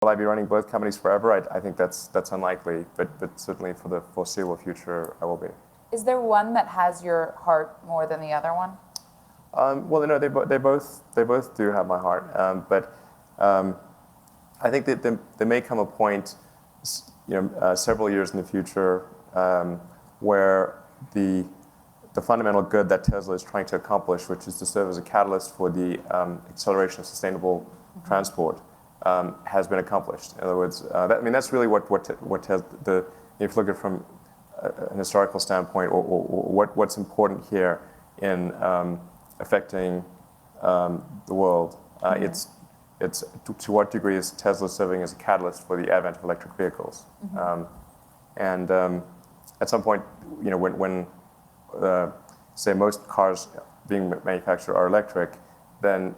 will I be running both companies forever? I think that's unlikely, but certainly for the foreseeable future, I will be. Is there one that has your heart more than the other one? Well, no, they both do have my heart, but I think that there may come a point, several years in the future, where the fundamental good that Tesla is trying to accomplish, which is to serve as a catalyst for the acceleration of sustainable transport, has been accomplished. In other words, that's really what Tesla, if you look at it from an historical standpoint, or what's important here in affecting the world. It's to what degree is Tesla serving as a catalyst for the advent of electric vehicles? And at some point, when say most cars being manufactured are electric, then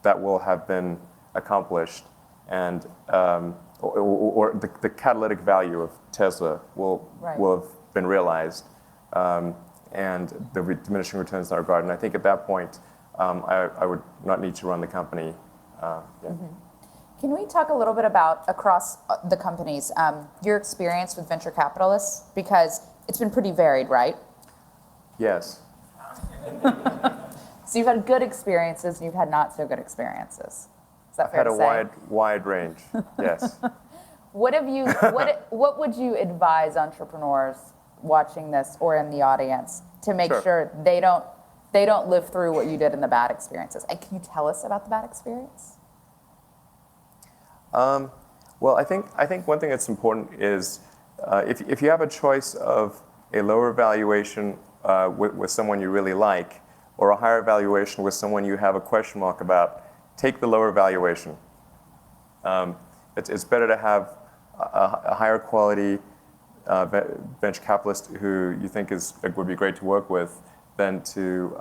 that will have been accomplished, and or the catalytic value of Tesla will have been realized, and the diminishing returns in our regard. And I think at that point, I would not need to run the company. Can we talk a little bit about, across the companies, your experience with venture capitalists? Because it's been pretty varied, right? Yes. So you've had good experiences and you've had not so good experiences. Is that fair to say? I've had a wide range, yes. What would you advise entrepreneurs watching this or in the audience to make sure they don't live through what you did in the bad experiences? And can you tell us about the bad experience? Well, I think one thing that's important is if you have a choice of a lower valuation with someone you really like, or a higher valuation with someone you have a question mark about, take the lower valuation. It's better to have a higher quality venture capitalist who you think would be great to work with than to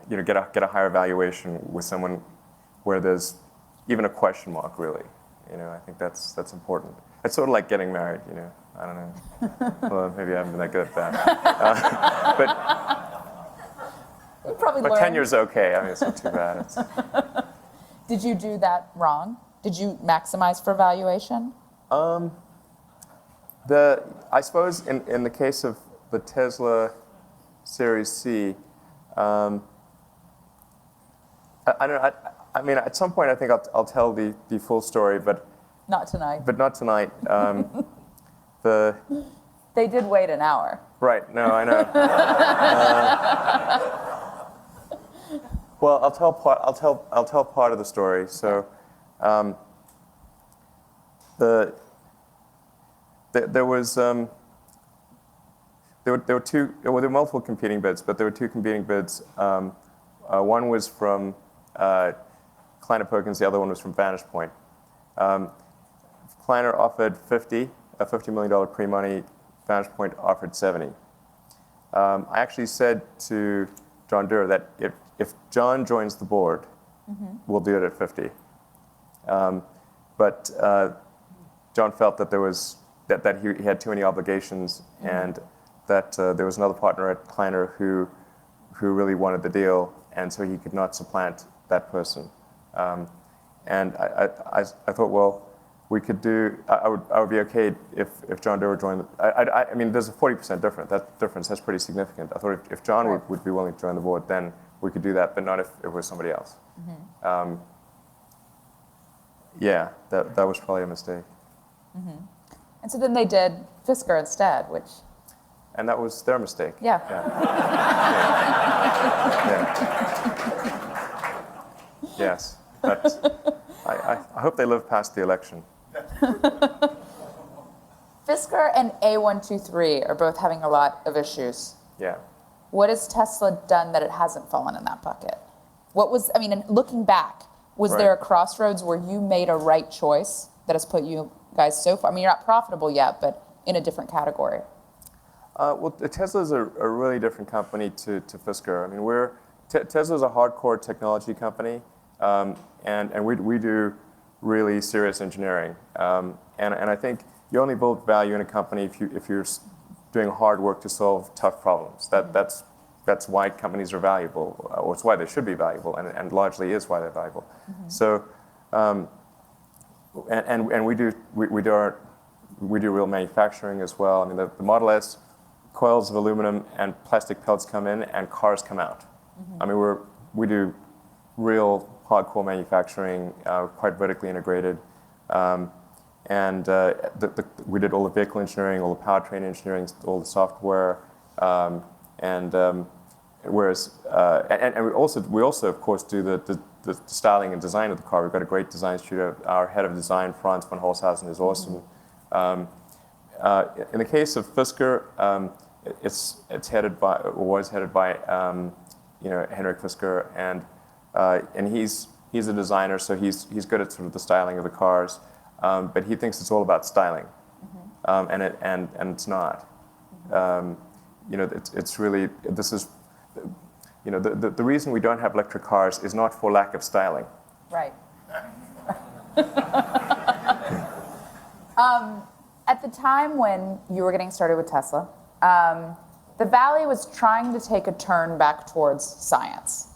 get a higher valuation with someone where there's even a question mark, really. I think that's important. It's sort of like getting married. I don't know. Well, maybe I haven't been that good at that. But 10 years okay. I mean, it's not too bad. Did you do that wrong? Did you maximize for valuation? I suppose in the case of the Tesla Series C, I don't know. I mean, at some point, I think I'll tell the full story, but not tonight. But not tonight. They did wait an hour. Right. No, I know. Well, I'll tell part of the story. So, there were multiple competing bids, but there were two competing bids. One was from Kleiner Perkins, the other one was from Vantage Point. Kleiner offered $50 million pre-money. Vantage Point offered $70. I actually said to John Doerr that if John joins the board, we'll do it at $50. But John felt that that he had too many obligations, and that there was another partner at Kleiner who really wanted the deal, and so he could not supplant that person. And I thought, well, we could do. I would be okay if John Doerr joined. I mean, there's a 40% difference. That difference that's pretty significant. I thought if John would be willing to join the board, then we could do that, but not if it was somebody else. Yeah, that was probably a mistake. And so then they did Fisker instead, which. And that was their mistake. Yeah. Yes, but I hope they live past the election. Fisker and A123 are both having a lot of issues. Yeah. What has Tesla done that it hasn't fallen in that bucket? And looking back, was there a crossroads where you made a right choice that has put you guys so far? I mean, you're not profitable yet, but in a different category. Well, Tesla is a really different company to Fisker. I mean, Tesla is a hardcore technology company, and we do really serious engineering. And I think you only build value in a company if you're doing hard work to solve tough problems. That's why companies are valuable, or it's why they should be valuable, and largely is why they're valuable. So and we do real manufacturing as well. I mean, the Model S, coils of aluminum and plastic pelts come in, and cars come out. I mean, we do real hardcore manufacturing, quite vertically integrated. We did all the vehicle engineering, all the powertrain engineering, all the software, whereas we also of course do the styling and design of the car. We've got a great design studio. Our head of design, Franz von Holzhausen, is awesome. In the case of Fisker, it's headed by, or was headed by, Henrik Fisker, and he's a designer, so he's good at sort of the styling of the cars, but he thinks it's all about styling, and it's not. It's really, this is, the reason we don't have electric cars is not for lack of styling. Right. At the time when you were getting started with Tesla, the Valley was trying to take a turn back towards science.